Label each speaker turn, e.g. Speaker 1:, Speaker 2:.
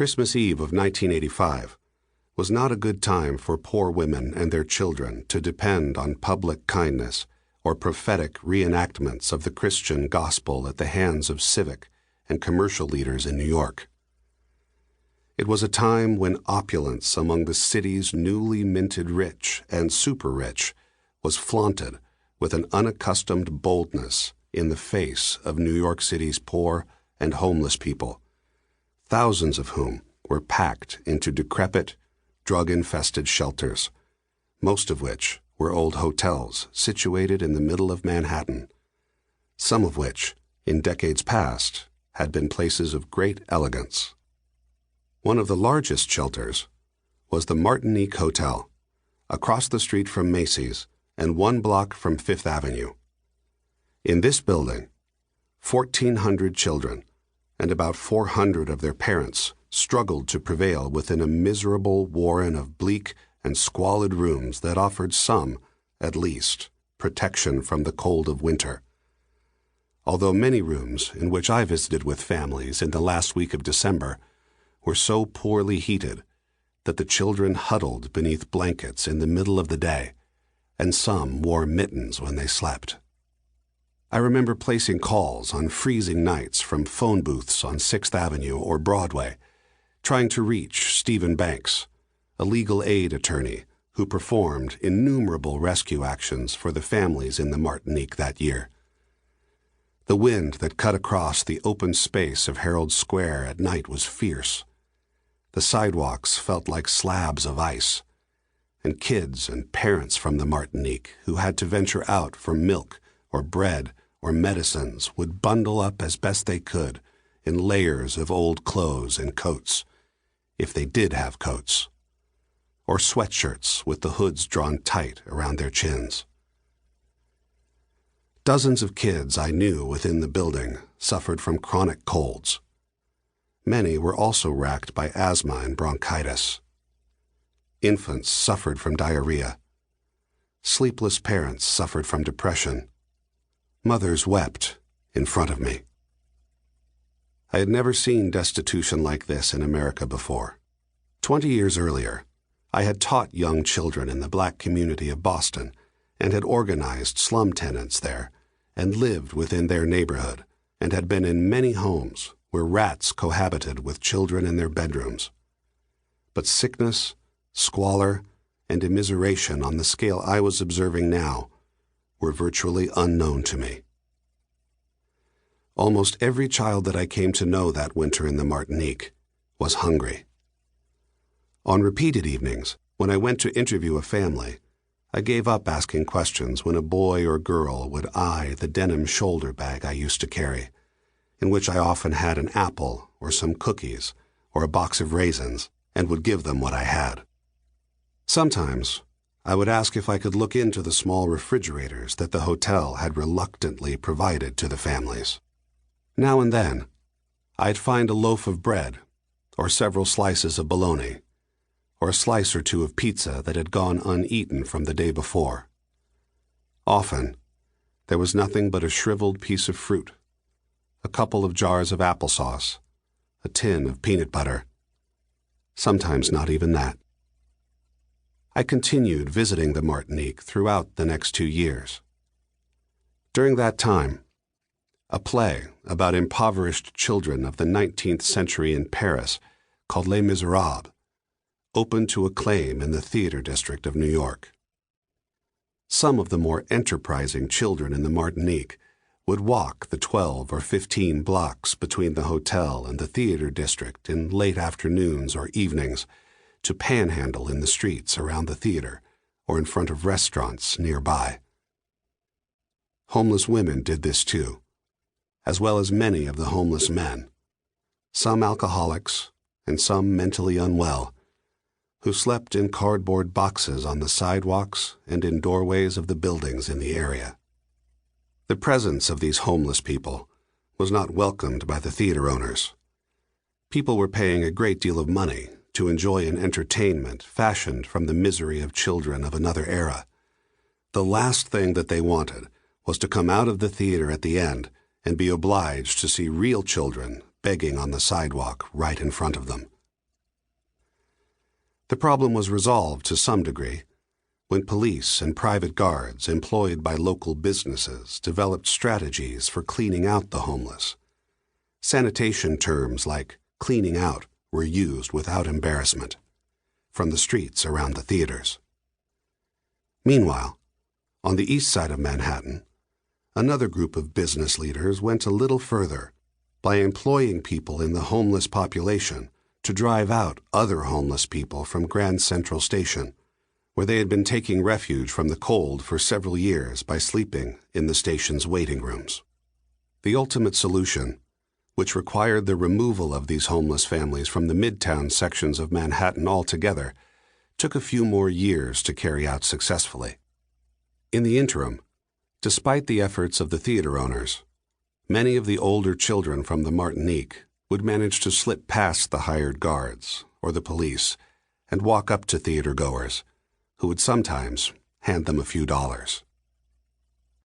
Speaker 1: Christmas Eve of 1985 was not a good time for poor women and their children to depend on public kindness or prophetic reenactments of the Christian gospel at the hands of civic and commercial leaders in New York. It was a time when opulence among the city's newly minted rich and super-rich was flaunted with an unaccustomed boldness in the face of New York City's poor and homeless people, thousands of whom were packed into decrepit, drug-infested shelters, most of which were old hotels situated in the middle of Manhattan, some of which, in decades past, had been places of great elegance. One of the largest shelters was the Martinique Hotel, across the street from Macy's and 1 block from Fifth Avenue. In this building, 1,400 children and about 400 of their parents struggled to prevail within a miserable warren of bleak and squalid rooms that offered some, at least, protection from the cold of winter. Although many rooms in which I visited with families in the last week of December were so poorly heated that the children huddled beneath blankets in the middle of the day, and some wore mittens when they slept. I remember placing calls on freezing nights from phone booths on 6th Avenue or Broadway, trying to reach Stephen Banks, a legal aid attorney who performed innumerable rescue actions for the families in the Martinique that year. The wind that cut across the open space of Herald Square at night was fierce. The sidewalks felt like slabs of ice, and kids and parents from the Martinique who had to venture out for milk or bread or medicines would bundle up as best they could in layers of old clothes and coats, if they did have coats, or sweatshirts with the hoods drawn tight around their chins. Dozens of kids I knew within the building suffered from chronic colds. Many were also racked by asthma and bronchitis. Infants suffered from diarrhea. Sleepless parents suffered from depression. Mothers wept in front of me. I had never seen destitution like this in America before. 20 years earlier, I had taught young children in the black community of Boston and had organized slum tenants there and lived within their neighborhood and had been in many homes where rats cohabited with children in their bedrooms. But sickness, squalor, and immiseration on the scale I was observing now were virtually unknown to me. Almost every child that I came to know that winter in the Martinique was hungry. On repeated evenings, when I went to interview a family, I gave up asking questions when a boy or girl would eye the denim shoulder bag I used to carry, in which I often had an apple or some cookies or a box of raisins, and would give them what I had. Sometimes, I would ask if I could look into the small refrigerators that the hotel had reluctantly provided to the families. Now and then, I'd find a loaf of bread, or several slices of bologna, or a slice or two of pizza that had gone uneaten from the day before. Often, there was nothing but a shriveled piece of fruit, a couple of jars of applesauce, a tin of peanut butter. Sometimes not even that. I continued visiting the Martinique throughout the next 2 years. During that time, a play about impoverished children of the 19th century in Paris called Les Miserables opened to acclaim in the theater district of New York. Some of the more enterprising children in the Martinique would walk the 12 or 15 blocks between the hotel and the theater district in late afternoons or evenings to panhandle in the streets around the theater or in front of restaurants nearby. Homeless women did this too, as well as many of the homeless men, some alcoholics and some mentally unwell, who slept in cardboard boxes on the sidewalks and in doorways of the buildings in the area. The presence of these homeless people was not welcomed by the theater owners. People were paying a great deal of money to enjoy an entertainment fashioned from the misery of children of another era. The last thing that they wanted was to come out of the theater at the end and be obliged to see real children begging on the sidewalk right in front of them. The problem was resolved to some degree when police and private guards employed by local businesses developed strategies for cleaning out the homeless. Sanitation terms like cleaning out were used without embarrassment from the streets around the theaters. Meanwhile, on the east side of Manhattan, another group of business leaders went a little further by employing people in the homeless population to drive out other homeless people from Grand Central Station, where they had been taking refuge from the cold for several years by sleeping in the station's waiting rooms. The ultimate solution, which required the removal of these homeless families from the midtown sections of Manhattan altogether, took a few more years to carry out successfully. In the interim, despite the efforts of the theater owners, many of the older children from the Martinique would manage to slip past the hired guards or the police and walk up to theater goers, who would sometimes hand them a few dollars.